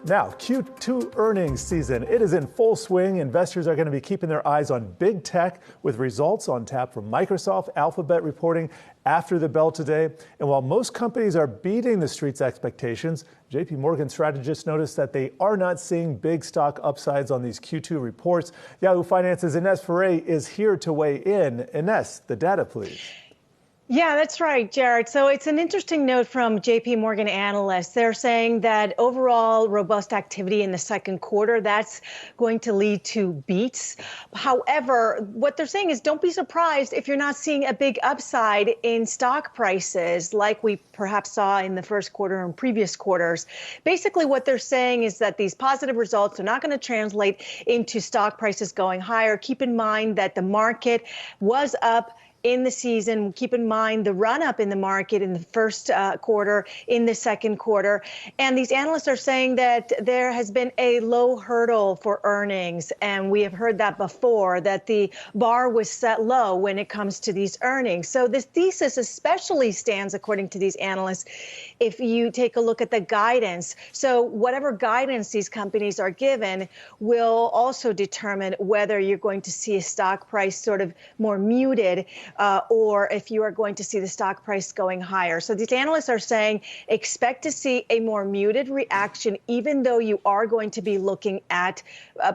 Now, Q2 earnings season. It is in full swing. Investors are going to be keeping their eyes on big tech with results on tap from Microsoft, Alphabet reporting after the bell today. And while most companies are beating the street's expectations, JPMorgan strategists noticed that they are not seeing big stock upsides on these Q2 reports. Yahoo Finance's Ines Ferre is here to weigh in. Ines, the data, please. Yeah, that's right, Jared. So it's an interesting note from JPMorgan analysts. They're saying that overall robust activity in the second quarter, that's going to lead to beats. However, what they're saying is don't be surprised if you're not seeing a big upside in stock prices like we perhaps saw in the first quarter and previous quarters. Basically, what they're saying is that these positive results are not going to translate into stock prices going higher. Keep in mind that the market was up in the season. Keep in mind the run up in the market in the first quarter, in the second quarter. And these analysts are saying that there has been a low hurdle for earnings. And we have heard that before, that the bar was set low when it comes to these earnings. So this thesis especially stands, according to these analysts, if you take a look at the guidance. So whatever guidance these companies are given will also determine whether you're going to see a stock price sort of more muted or if you are going to see the stock price going higher. So these analysts are saying expect to see a more muted reaction, even though you are going to be looking at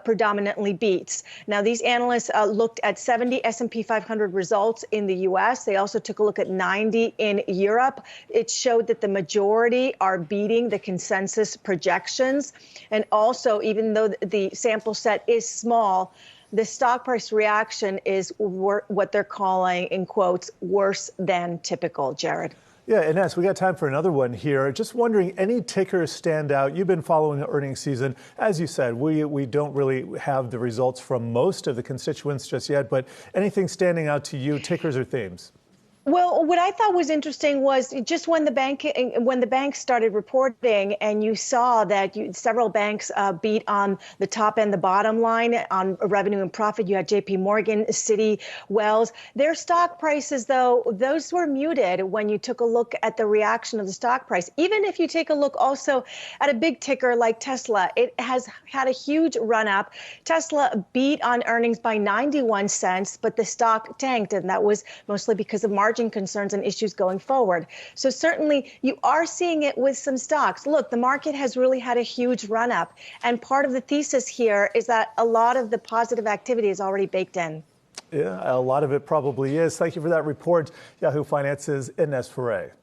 predominantly beats. Now, these analysts looked at 70 S&P 500 results in the U.S. They also took a look at 90 in Europe. It showed that the majority are beating the consensus projections. And also, even though the sample set is small, the stock price reaction is what they're calling, in quotes, worse than typical, Jared. Yeah, Ines, we got time for another one here. Just wondering, any tickers stand out? You've been following the earnings season. As you said, we don't really have the results from most of the constituents just yet, but anything standing out to you, tickers or themes? Well, what I thought was interesting was just when the banks started reporting, and you saw that several banks beat on the top and the bottom line on revenue and profit. You had JPMorgan, Citi, Wells. Their stock prices, though, those were muted when you took a look at the reaction of the stock price. Even if you take a look also at a big ticker like Tesla, it has had a huge run up. Tesla beat on earnings by 91 cents, but the stock tanked, and that was mostly because of margin concerns and issues going forward. So certainly you are seeing it with some stocks. Look, the market has really had a huge run up. And part of the thesis here is that a lot of the positive activity is already baked in. Yeah, a lot of it probably is. Thank you for that report. Yahoo Finance's Ines Ferre.